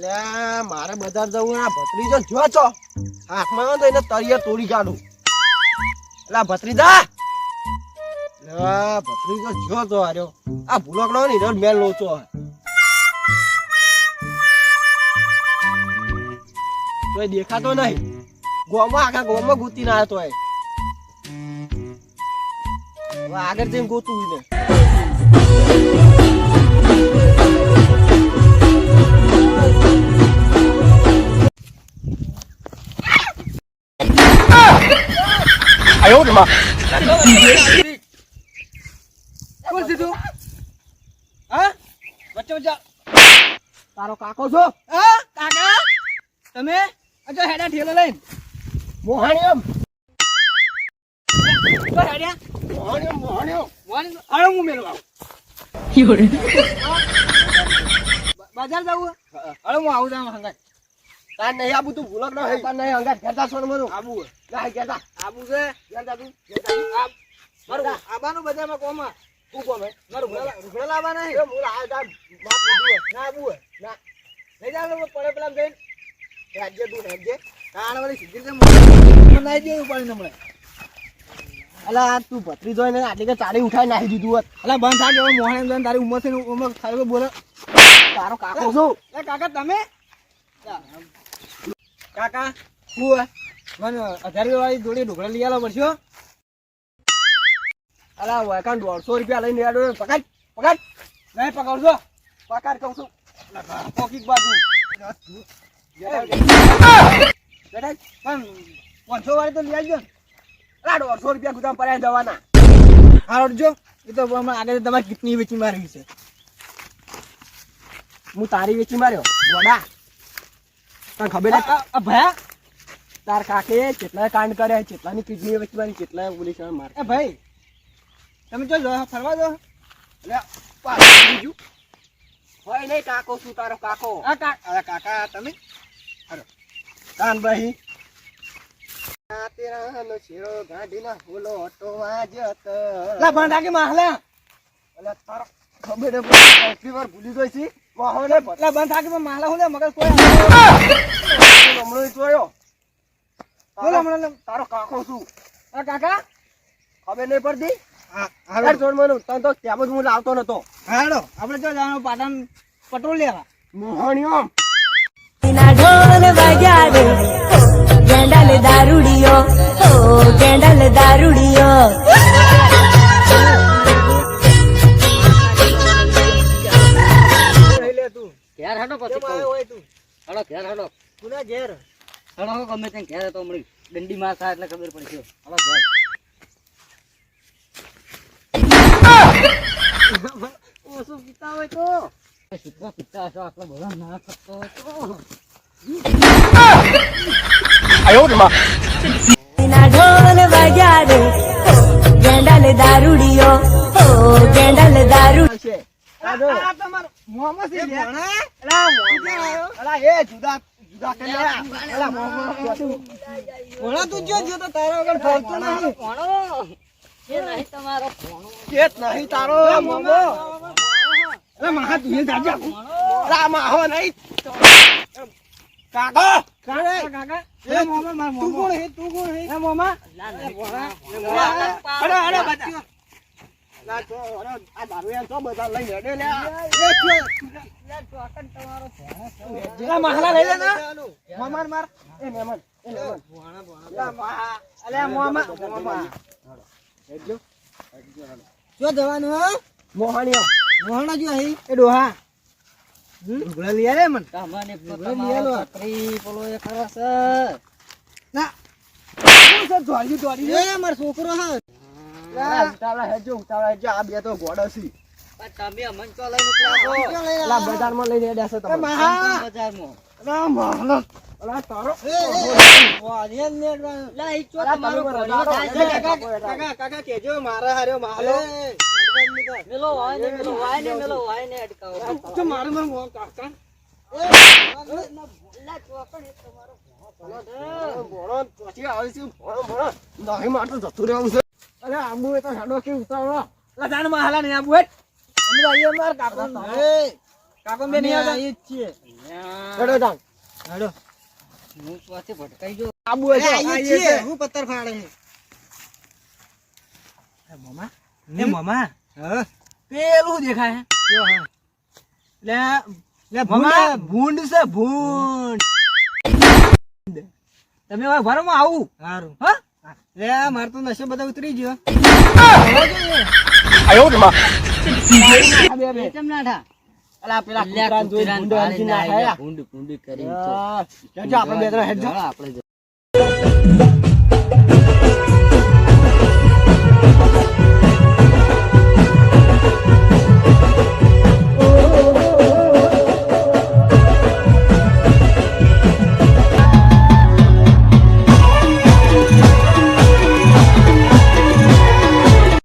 લે મારે બજાર જવું આ ભત્રીજો જો છો હાથમાં આવે તો એને તળિયે તોડી કાઢું. એટલે ભત્રીજા લે ભત્રીજો જો તો આર્યો આ ભૂલકડો ને રોડ મેલ લોચો તોય દેખાતો નહીં. ગોમાં આખા ગોમાં ગૂતી ના હતો આગળ જઈને ગોતું ને આયો ને માં કોણ છે તું? હા વચ્ચે વચ્ચે તારો કાકો છો? હા કાકા તમે અજો હેડા ઠેલો લઈને મોહાણીયમ તો હેડ્યા મોહાણીયમ અરે હું મેલો આવું બજાર જાવું અરે હું આવું જામ હંગાત તાર નહીં આબુ તું ભૂલક ન હે તાર નહીં હંગાત ઘેટા સોન મરું આબુ ના ઘેટા આબુ છે ઘેટા તું મારું આબાનું બજારમાં કોમાં તું કોણ હે મારું રૂગડા લાવવાના હે એ મુલા આ તાર બાપ દીધું ના આબુ ના લઈ જાવ પડે પેલા જઈને રાજ્ય તું રાજ્ય કાણ વાળી સીધી છે મને નાઈ દેવું પડે હમણાં અલા તું ભત્રી જોઈને આટલી કે ચાડી ઉઠાઈ નાખી દીધું હોત. અલા બંધ થાય કેવો મોહન જન તારી ઉંમર છે ઉંમર થાય બોલે તારો કાકો છું એ કાકા તમે કાકા હું મને 1000 વાળી જોડી ઢોકળા લઈ આલો પડશે હો. અલા વાયકાન 150 રૂપિયા લઈને આડો પકડ પકડ નહીં પકડજો પકડ કહું છું પોકીક બાજુ બેટા પણ 500 વાળી તો લઈ આવજો અલા 150 રૂપિયા ગુદામ પડ્યા જવાના હારડજો એ તો હમણાં આગળ તમારી કિટની વેચી મારી છે હું તારી વેચી માર્યો ગોડા તને ખબર નહીં ભયા તાર કાકે કેટલા કાંડ કર્યા કેટલાની કિડની વેચી મારી કેટલા પોલીસ માર એ ભાઈ તમે જો ફરવા દો એટલે પાછું બીજું હોય નહીં કાકો છું તારો કાકો અરે કાકા તમે કાન ભાઈ તેરા નો શેરો ગાડીના હોલો ઓટો વાજત લા બંધ આકે માહલા એટલે તારો ખબર હે પહેલી વાર ભૂલી ગઈ છી વાહોને લા બંધ આકે માહલા હું મગજ કોઈ હમણો જોયો બોલો હમણાં તારો કાકો છું આ કાકા ખબર નહીં પડતી હા હાલ જોડ મનું તને તો ત્યાં જ હું લાવતો નતો હાલો આપણે જો જવાનું પાટણ પટોળ લેવા મોહણીઓ ના ઢોલ વાગ્યા રે ગેંડલ દારૂડિયો ઓ ગેંડલ દારૂડિયો લે તું ઘેર હટો પછી કેમ આવ્યો હોય તું હડો ઘેર હડો કુના ઘેર હડો ગમે ત્યાં ઘેર હતો મળી દંડી માં થાય એટલે ખબર પડશે હડો ઘેર ઓછું પીતા હોય તો સીધા પિતા હશો આટલો બધો ના થતો ના ઢોલ વાગ્યા રે ગેંડલ દારૂડિયો ઓ ગેંડલ દારૂ છે આ તમાર મોહમ્મદ છે લે અલા એ જુદા જુદા કે અલા ભણા તું જો તો તારા વગર ફરતો નહીં ભણો એ નહીં તમારો ભણો કેત નહીં તારો મોમો અરે માહા તું જાજા અલા માહો નહીં કાકો કાકા એ મોમા માર તું કોણ હે એ મોમા અરે અરે બચ્ચો ના તો અરે આ દારૂ એમ તો બધા લઈ હેડે લે આ મહલા લઈ લે ને મોમાર માર એ મહેમાન અલા મહા અલે મોમા હેડજો જો જવાનું હો મોહાણીઓ મોહણા જો હે એ ડોહા ઢોકળા લઈ આલે મન તમને લો. છોકરી બોલો એ ખરો છે ના કોણ છે દોડી એ માર છોકરો હા ઉતાવળા હેડજો આ બે તો ગોડો છે પણ તમે અમન ચો લઈને ઉતર્યા છો અલા બજારમાં લઈને હેડ્યા છે તમે મહા બજારમાં અલા મહલો અલા તારો વાજે ને લા ઈ ચો અલા તમારો તમે ભણ્યો રડાડો. થાય છે. કાકા કેજો મારા હાર્યો માહલો મેલો વાય ને મેલો વાય ને અટકાવો જો મારું નામ મોહન કાકા લા ચોકડ એ તમારો ભણો પછી આવે છે ભણો નહીં માટલું જતું રહેવું છે અરે આંબુ એ તો હેડો કે ઉતાવળો લજાન મહાલા નહીં આબુ હેટ અમે આઈએ માર કાકો કાકો બે નહીં આવતા એ જ છીએ હેડો તાણ. હાલો હું સ્વાથી ભટકાઈ ગયો. આબુ હશે. આઈએ છીએ. હું પત્તર ફાડે છે મામા એ મામા હા પેલું દેખાય હે? કયો હા લે લે મામા ભૂંડ છે ભૂંડ તમે હવે ભરમાં આવું સારું હા લે માર તો નશો બધા ઉતરી ગયો કેમ ના થા? અલા પેલા અલ્યા કૂતરાને જોઈ કૂતરાને ભૂંડ ભાળે હંચી ના નાખાય. ભૂંડ ભૂંડ કરી હા, ચાલ, ચાલ, આપણે બે ત્રણ હેડ જો. આપણે